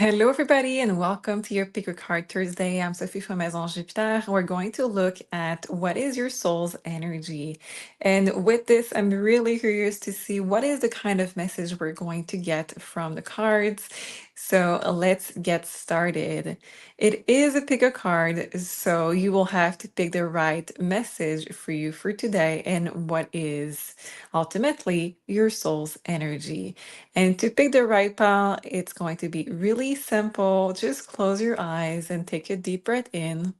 Hello, everybody, and welcome to your Pick a Card Thursday. I'm Sophie from Maison Jupiter. We're going to look at what is your soul's energy. And with this, I'm really curious to see what is the kind of message we're going to get from the cards. So let's get started. It is a pick a card, so you will have to pick the right message for you for today and what is ultimately your soul's energy. And to pick the right pile, it's going to be really simple. Just close your eyes and take a deep breath in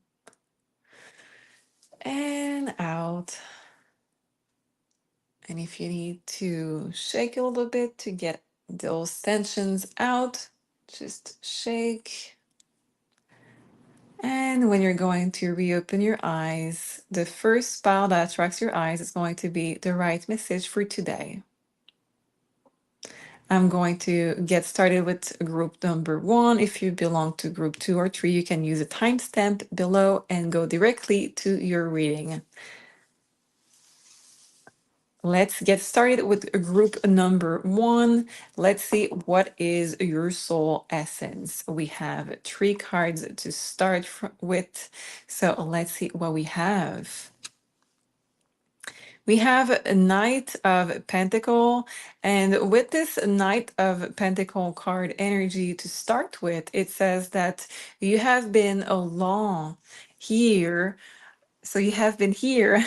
and out. And if you need to shake a little bit to get those tensions out, just shake. And when you're going to reopen your eyes, the first pile that attracts your eyes is going to be the right message for today. I'm going to get started with group number one. If you belong to group two or three, you can use a timestamp below and go directly to your reading. Let's get started with group number one. Let's see what is your soul essence. We have three cards to start with. So let's see what we have. We have a Knight of Pentacle, and with this Knight of Pentacle card energy to start with, it says that you have been alone here. So you have been here,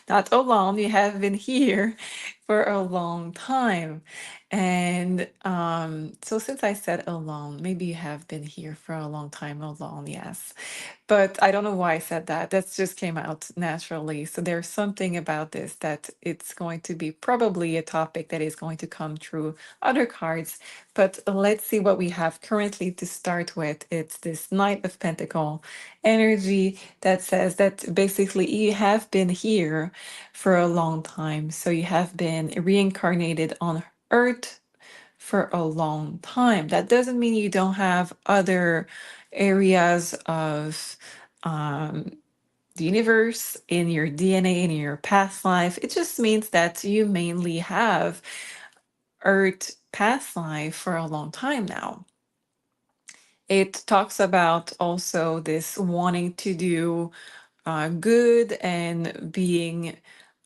not alone, you have been here for a long time. And so since I said alone, maybe you have been here for a long time alone, yes. But I don't know why I said that. That just came out naturally. So there's something about this that it's going to be probably a topic that is going to come through other cards. But let's see what we have currently to start with. It's this Knight of Pentacle energy that says that basically you have been here for a long time. So you have been reincarnated on Earth for a long time. That doesn't mean you don't have other areas of the universe in your DNA, in your past life. It just means that you mainly have Earth past life for a long time now. It talks about also this wanting to do good and being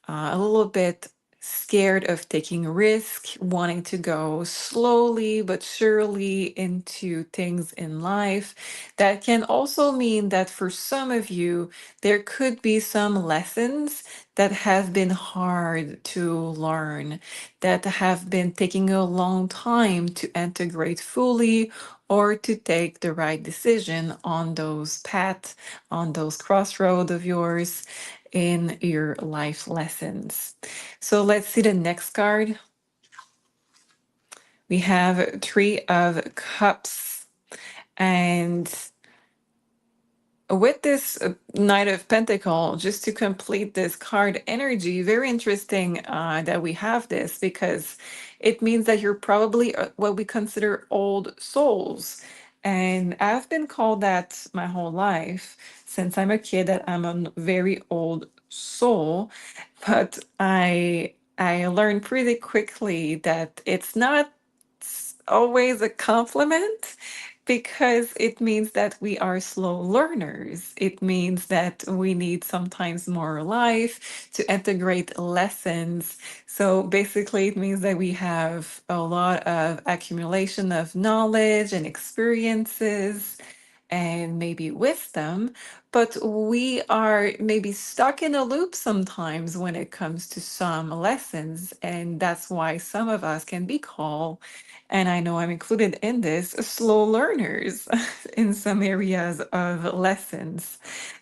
a little bit scared of taking risk, wanting to go slowly but surely into things in life. That can also mean that for some of you, there could be some lessons that have been hard to learn, that have been taking a long time to integrate fully or to take the right decision on those paths, on those crossroads of yours in your life lessons. So let's see the next card. We have Three of Cups. And with this Knight of Pentacle, just to complete this card energy, very interesting that we have this because it means that you're probably what we consider old souls. And I've been called that my whole life since I'm a kid, that I'm a very old soul. But I learned pretty quickly that it's not always a compliment because it means that we are slow learners. It means that we need sometimes more life to integrate lessons. So basically, it means that we have a lot of accumulation of knowledge and experiences and maybe wisdom, but we are maybe stuck in a loop sometimes when it comes to some lessons. And that's why some of us can be called, and I know I'm included in this, slow learners in some areas of lessons.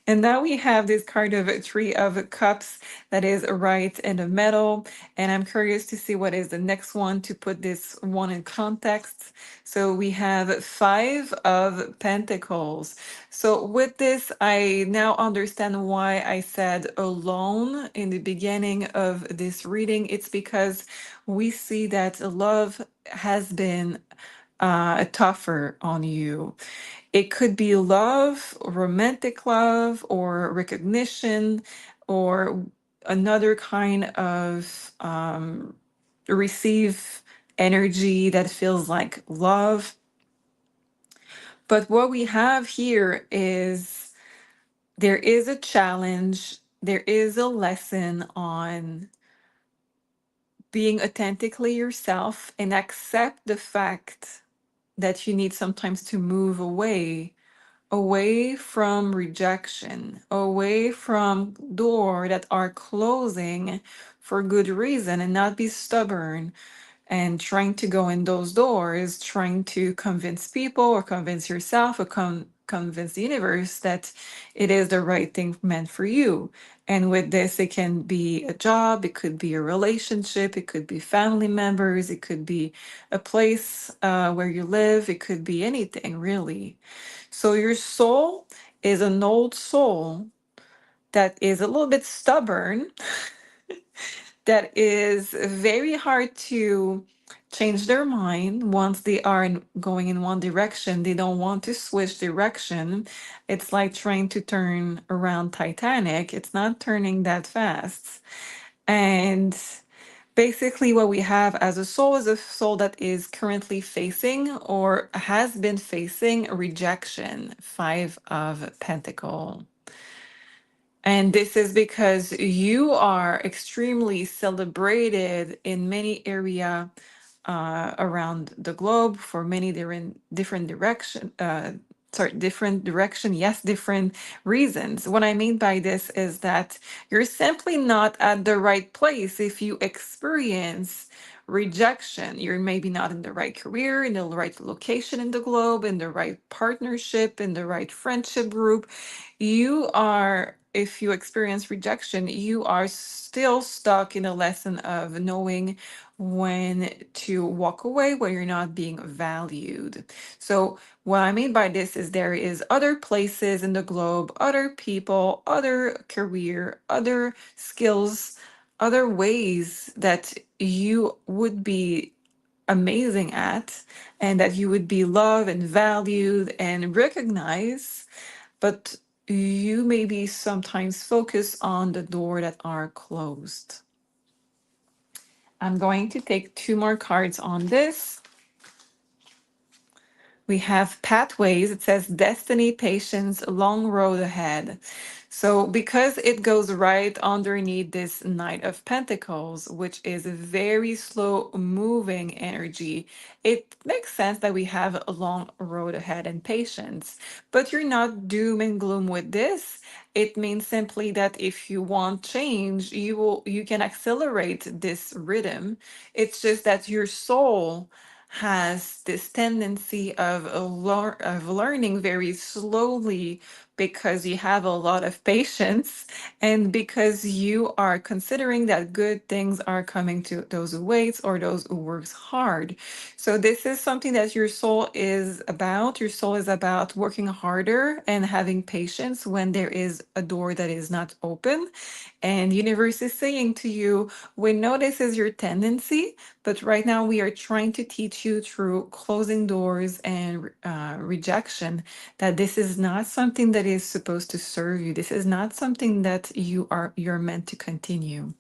And now we have this card of Three of Cups that is right in the middle. And I'm curious to see what is the next one to put this one in context. So we have Five of Pentacles. So with this, I now understand why I said alone in the beginning of this reading. It's because we see that love has been tougher on you. It could be love, romantic love, or recognition, or another kind of receive energy that feels like love. But what we have here is there is a challenge, there is a lesson on being authentically yourself and accept the fact that you need sometimes to move away from rejection, away from door that are closing for good reason, and not be stubborn and trying to go in those doors, trying to convince people or convince yourself or convince the universe that it is the right thing meant for you. And with this, it can be a job, it could be a relationship, it could be family members, it could be a place where you live, it could be anything really. So your soul is an old soul that is a little bit stubborn, that is very hard to change their mind once they are going in one direction. They don't want to switch direction. It's like trying to turn around Titanic. It's not turning that fast. And basically, what we have as a soul is a soul that is currently facing or has been facing rejection. Five of Pentacle. And this is because you are extremely celebrated in many area around the globe for many different direction. Different direction. Yes, different reasons. What I mean by this is that you're simply not at the right place if you experience rejection. You're maybe not in the right career, in the right location in the globe, in the right partnership, in the right friendship group. You are, if you experience rejection, you are still stuck in a lesson of knowing when to walk away when you're not being valued. So, what I mean by this is there is other places in the globe, other people, other career, other skills, other ways that you would be amazing at and that you would be loved and valued and recognized, but you maybe sometimes focus on the door that are closed. I'm going to take two more cards on this. We have pathways. It says destiny, patience, long road ahead. So, because it goes right underneath this Knight of Pentacles, which is a very slow moving energy, it makes sense that we have a long road ahead and patience. But you're not doom and gloom with this. It means simply that if you want change, you can accelerate this rhythm. It's just that your soul has this tendency of of learning very slowly because you have a lot of patience and because you are considering that good things are coming to those who waits or those who works hard. So this is something that your soul is about. Your soul is about working harder and having patience when there is a door that is not open. And universe is saying to you, we know this is your tendency, but right now we are trying to teach you through closing doors and rejection that this is not something that is supposed to serve you. This is not something that you're meant to continue.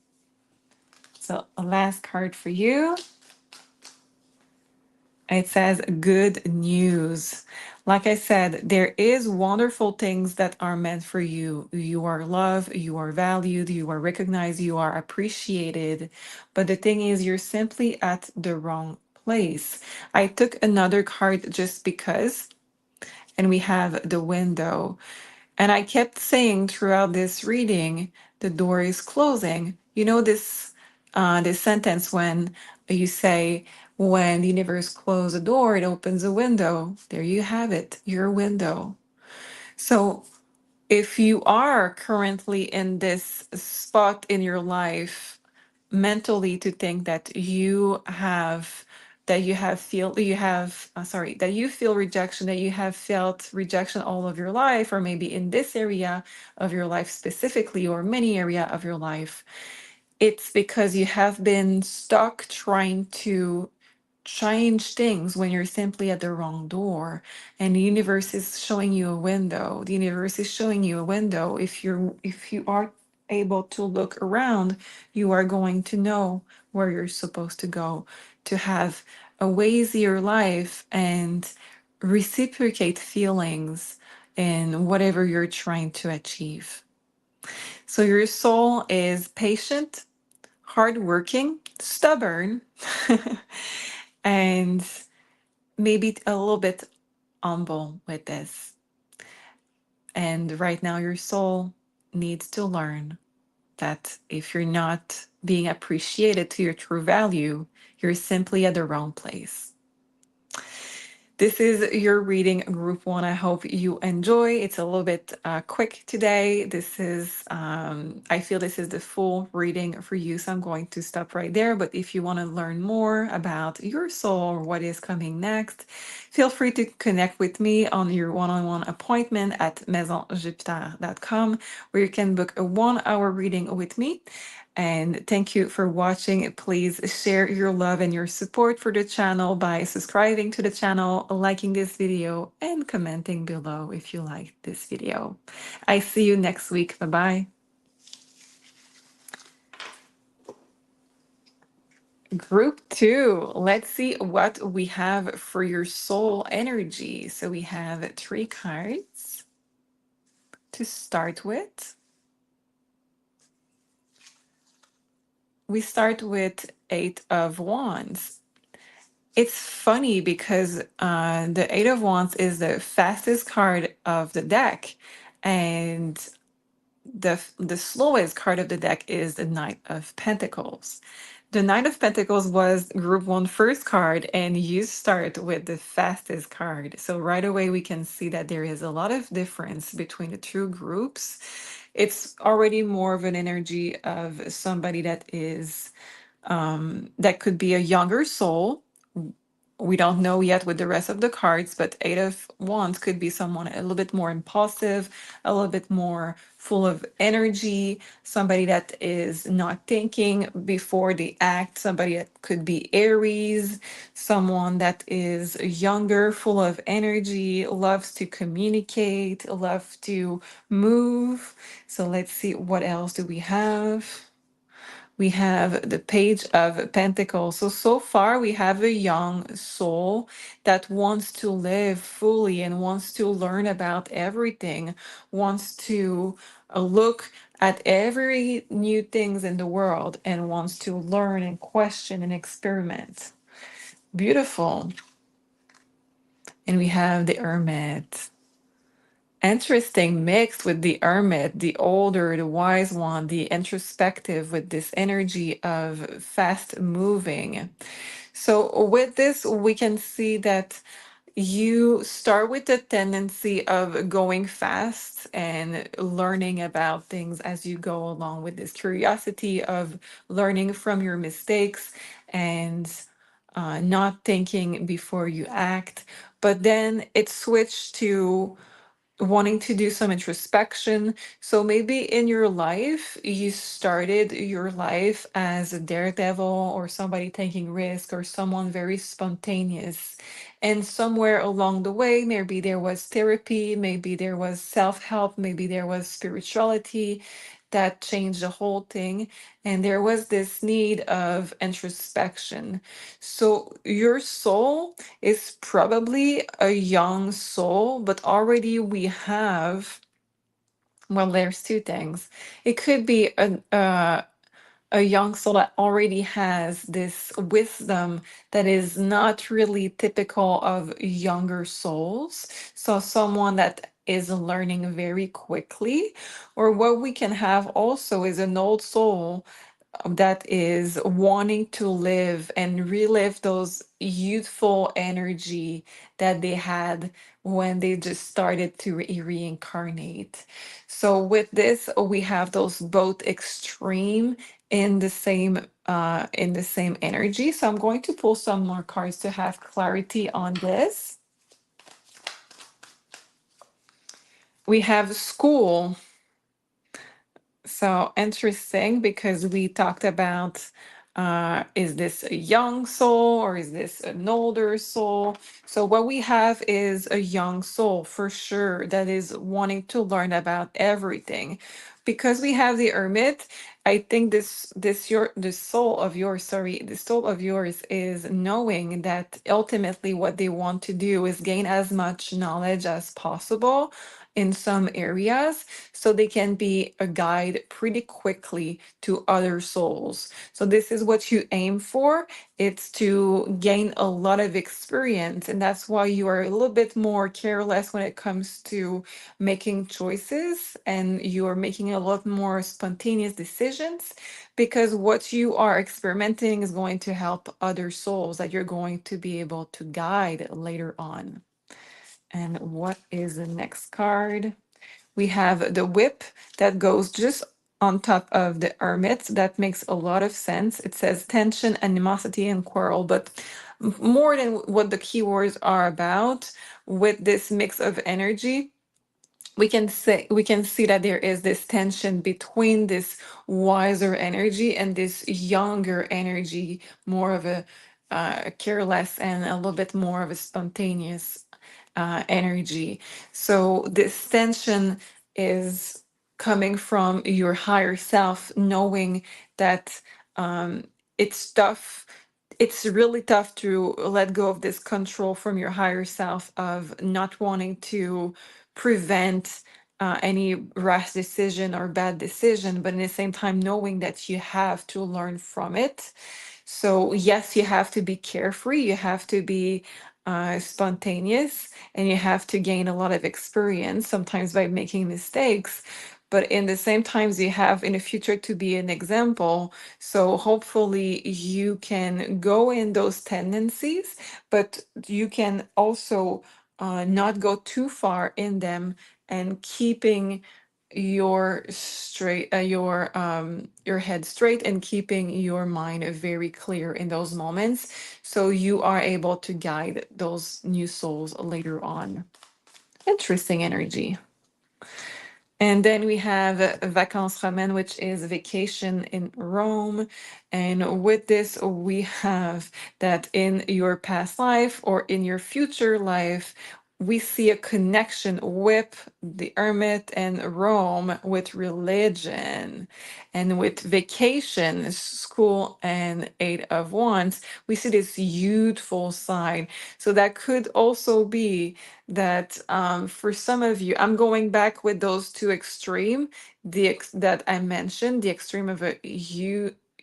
So a last card for you. It says good news. Like I said, there is wonderful things that are meant for you. You are loved, you are valued, you are recognized, you are appreciated. But the thing is, you're simply at the wrong place. I took another card just because, and we have the window. And I kept saying throughout this reading, the door is closing. You know this sentence when you say, when the universe closes a door, it opens a window. There you have it, your window. So if you are currently in this spot in your life mentally to think that you feel rejection, that you have felt rejection all of your life, or maybe in this area of your life specifically, or many area of your life, it's because you have been stuck trying to change things when you're simply at the wrong door, and the universe is showing you a window. The universe is showing you a window. If you are able to look around, you are going to know where you're supposed to go to have a way easier life and reciprocate feelings in whatever you're trying to achieve. So your soul is patient, hardworking, stubborn, and maybe a little bit humble with this. And right now, your soul needs to learn that if you're not being appreciated to your true value, you're simply at the wrong place. This is your reading group one. I hope you enjoy. It's a little bit quick today. I feel this is the full reading for you. So I'm going to stop right there. But if you want to learn more about your soul or what is coming next, feel free to connect with me on your one-on-one appointment at maisonjupiter.com, where you can book a 1 hour reading with me. And thank you for watching. Please share your love and your support for the channel by subscribing to the channel, liking this video, and commenting below if you like this video. I see you next week. Bye bye. Group two, let's see what we have for your soul energy. So we have 3 cards to start with. We start with 8 of Wands. It's funny because the Eight of Wands is the fastest card of the deck, and the slowest card of the deck is the Knight of Pentacles. The Knight of Pentacles was Group One first card, and you start with the fastest card. So right away we can see that there is a lot of difference between the two groups. It's already more of an energy of somebody that is that could be a younger soul. We don't know yet with the rest of the cards, but Eight of Wands could be someone a little bit more impulsive, a little bit more full of energy, somebody that is not thinking before they act, somebody that could be Aries, someone that is younger, full of energy, loves to communicate, loves to move. So let's see, what else do we have? We have the Page of Pentacles. So far, we have a young soul that wants to live fully and wants to learn about everything, wants to look at every new things in the world and wants to learn and question and experiment. Beautiful. And we have the Hermit. Interesting mix with the Hermit, the older, the wise one, the introspective with this energy of fast moving. So, with this, we can see that you start with the tendency of going fast and learning about things as you go along, with this curiosity of learning from your mistakes and not thinking before you act. But then it switched to wanting to do some introspection. So maybe in your life, you started your life as a daredevil or somebody taking risk or someone very spontaneous. And somewhere along the way, maybe there was therapy, maybe there was self-help, maybe there was spirituality that changed the whole thing. And there was this need of introspection. So your soul is probably a young soul, but already we have, well, there's two things. It could be a young soul that already has this wisdom that is not really typical of younger souls. So someone that is learning very quickly. Or what we can have also is an old soul that is wanting to live and relive those youthful energy that they had when they just started to reincarnate. So with this, we have those both extreme in the same energy. So I'm going to pull some more cards to have clarity on this. We have school. So interesting, because we talked about is this a young soul or is this an older soul? So what we have is a young soul for sure that is wanting to learn about everything. Because we have the Hermit, I think the soul of yours, sorry, the soul of yours is knowing that ultimately what they want to do is gain as much knowledge as possible in some areas so they can be a guide pretty quickly to other souls. So this is what you aim for. It's to gain a lot of experience, and that's why you are a little bit more careless when it comes to making choices, and you are making a lot more spontaneous decisions because what you are experimenting is going to help other souls that you're going to be able to guide later on. And what is the next card? We have the whip that goes just on top of the hermit. That makes a lot of sense. It says tension, animosity, and quarrel, but more than what the keywords are about, with this mix of energy, we can see that there is this tension between this wiser energy and this younger energy, more of a careless and a little bit more of a spontaneous energy. So this tension is coming from your higher self, knowing that it's tough. It's really tough to let go of this control from your higher self of not wanting to prevent any rash decision or bad decision, but at the same time knowing that you have to learn from it. So yes, you have to be carefree, you have to be spontaneous, and you have to gain a lot of experience, sometimes by making mistakes. But in the same times, you have in the future to be an example. So hopefully you can go in those tendencies, but you can also not go too far in them, and keeping your head straight and keeping your mind very clear in those moments, so you are able to guide those new souls later on. Interesting energy. And then we have Vacances Romaines, which is vacation in Rome. And with this, we have that in your past life or in your future life, we see a connection with the hermit and Rome, with religion, and with vacation, school, and Eight of Wands. We see this youthful side. So that could also be that for some of you, I'm going back with those two extreme, that I mentioned, the extreme of a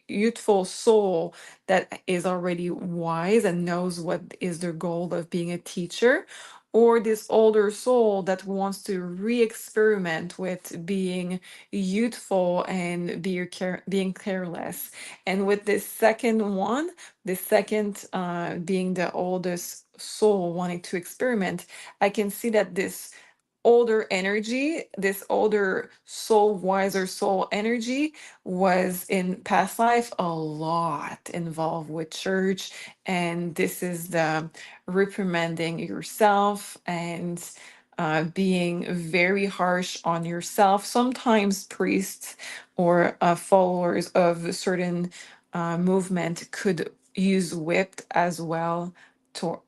youthful soul that is already wise and knows what is their goal of being a teacher, or this older soul that wants to re-experiment with being youthful and being careless. And with this second one, the second being the oldest soul wanting to experiment, I can see that this older energy, this older soul, wiser soul energy, was in past life a lot involved with church. And this is the reprimanding yourself and being very harsh on yourself. Sometimes priests or followers of a certain movement could use whipped as well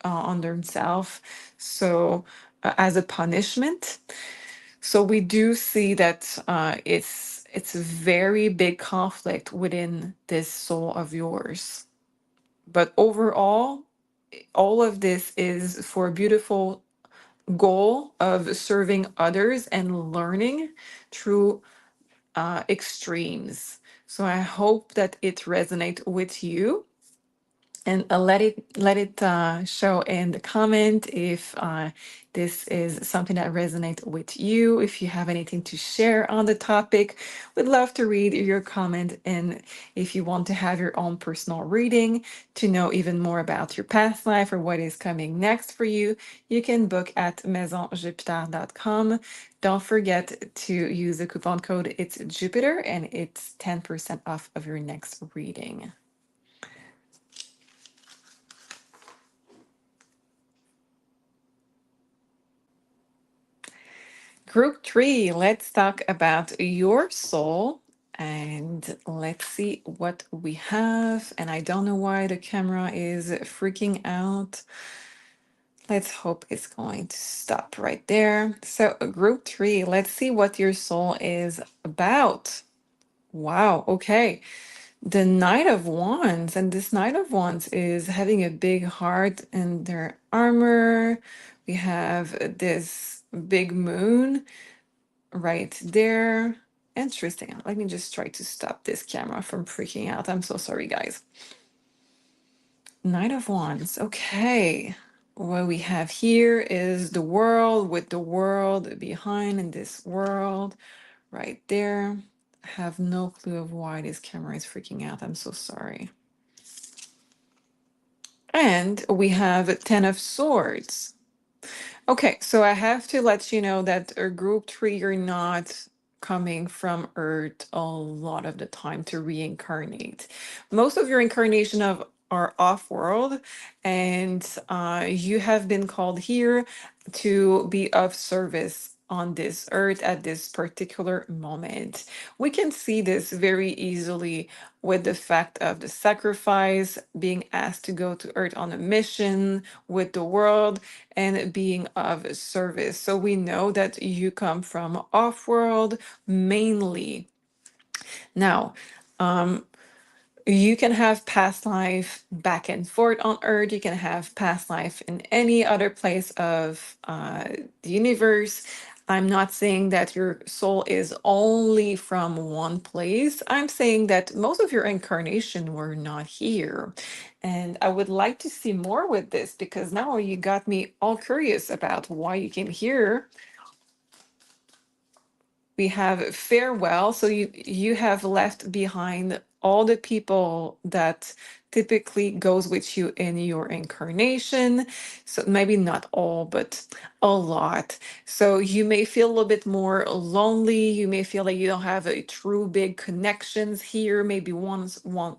on themselves. So as a punishment. So we do see that it's a very big conflict within this soul of yours. But overall, all of this is for a beautiful goal of serving others and learning through extremes. So I hope that it resonates with you, and let it show in the comment if this is something that resonates with you. If you have anything to share on the topic, we'd love to read your comment. And if you want to have your own personal reading to know even more about your past life or what is coming next for you, you can book at maisonjupiter.com. Don't forget to use the coupon code It's Jupiter, and it's 10% off of your next reading. Group three, let's talk about your soul, and let's see what we have. And I don't know why the camera is freaking out. Let's hope it's going to stop right there. So, group three, let's see what your soul is about. Wow, okay. The Knight of Wands, and this Knight of Wands is having a big heart in their armor. We have this big moon right there. Interesting. Let me just try to stop this camera from freaking out. I'm so sorry, guys. Knight of Wands. Okay. What we have here is the world with the world behind in this world right there. I have no clue of why this camera is freaking out. I'm so sorry. And we have Ten of Swords. Okay, so I have to let you know that a group three, you're not coming from Earth a lot of the time to reincarnate. Most of your incarnation of are off world, and you have been called here to be of service on this earth at this particular moment. We can see this very easily with the fact of the sacrifice, being asked to go to earth on a mission with the world and being of service. So we know that you come from off world mainly. Now, you can have past life back and forth on Earth. You can have past life in any other place of the universe. I'm not saying that your soul is only from one place. I'm saying that most of your incarnation were not here. And I would like to see more with this because now you got me all curious about why you came here. We have farewell. So you have left behind all the people that typically goes with you in your incarnation. So maybe not all, but a lot. So you may feel a little bit more lonely. You may feel like you don't have a true big connections here, maybe one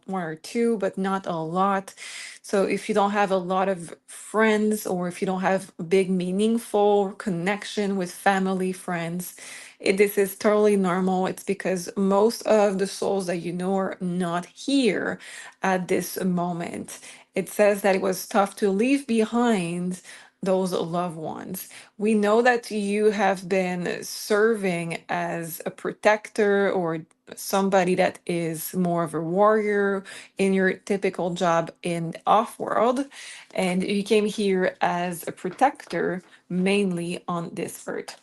or two, but not a lot. So if you don't have a lot of friends, or if you don't have big meaningful connection with family, friends, this is totally normal. It's because most of the souls that you know are not here at this moment. It says that it was tough to leave behind those loved ones. We know that you have been serving as a protector or somebody that is more of a warrior in your typical job in off world, and you came here as a protector mainly on this earth.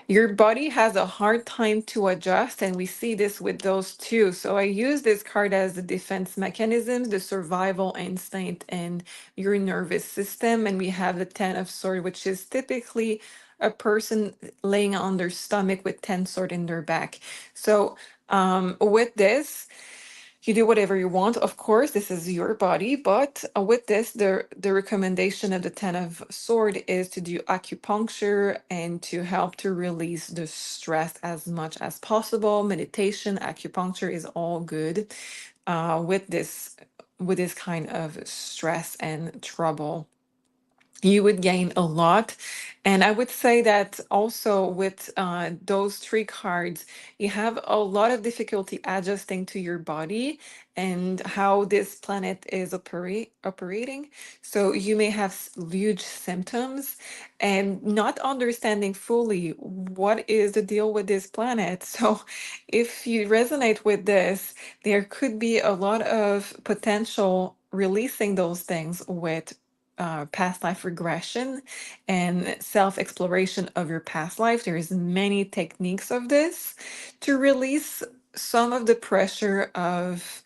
Your body has a hard time to adjust, and we see this with those two. So I use this card as the defense mechanisms, the survival instinct, and your nervous system. And we have the Ten of Swords, which is typically a person laying on their stomach with 10 sword in their back. So with this, you do whatever you want. Of course, this is your body, but with this, the recommendation of the Ten of Sword is to do acupuncture and to help to release the stress as much as possible. Meditation, acupuncture is all good with this kind of stress and trouble. You would gain a lot. And I would say that also with those three cards, you have a lot of difficulty adjusting to your body and how this planet is operating. So you may have huge symptoms and not understanding fully what is the deal with this planet. So if you resonate with this, there could be a lot of potential releasing those things with past life regression and self-exploration of your past life. There's many techniques of this to release some of the pressure of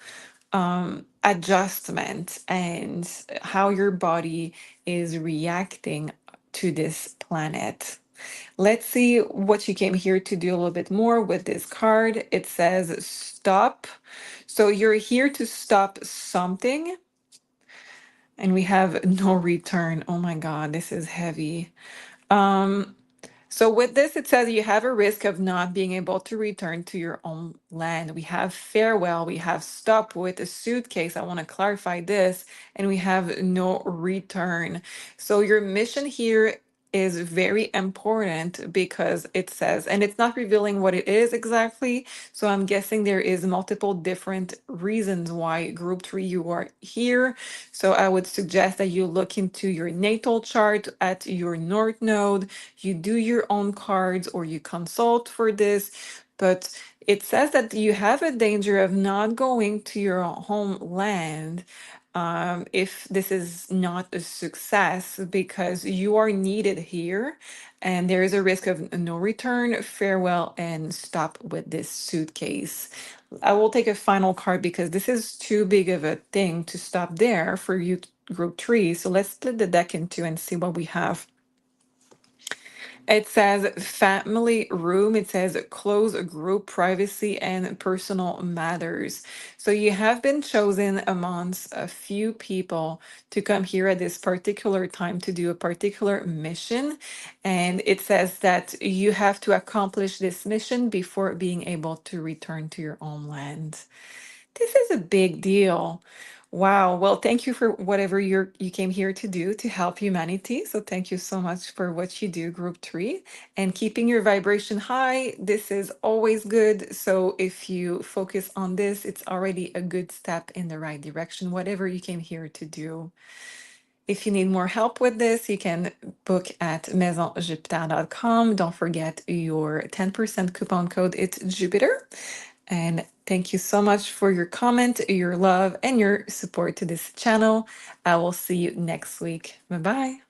adjustment and how your body is reacting to this planet. Let's see what you came here to do a little bit more with this card. It says stop. So you're here to stop something, and we have no return. Oh my God, this is heavy. Um, so with this, it says you have a risk of not being able to return to your own land. We have farewell, we have stop with a suitcase. I want to clarify this, and we have no return. So your mission here is very important because it says, and it's not revealing what it is exactly. So I'm guessing there is multiple different reasons why group three you are here. So I would suggest that you look into your natal chart at your North Node, you do your own cards or you consult for this. But it says that you have a danger of not going to your homeland if this is not a success because you are needed here and there is a risk of no return, farewell, and stop with this suitcase. I will take a final card because this is too big of a thing to stop there for you, group three. So let's split the deck in two and see what we have. It says family room. It says close group privacy and personal matters. So you have been chosen amongst a few people to come here at this particular time to do a particular mission. And it says that you have to accomplish this mission before being able to return to your homeland. This is a big deal. Wow. Well, thank you for whatever you came here to do to help humanity. So thank you so much for what you do, Group 3, and keeping your vibration high. This is always good. So if you focus on this, it's already a good step in the right direction, whatever you came here to do. If you need more help with this, you can book at maisonjupiter.com. Don't forget your 10% coupon code. It's Jupiter. And thank you so much for your comment, your love, and your support to this channel. I will see you next week. Bye bye.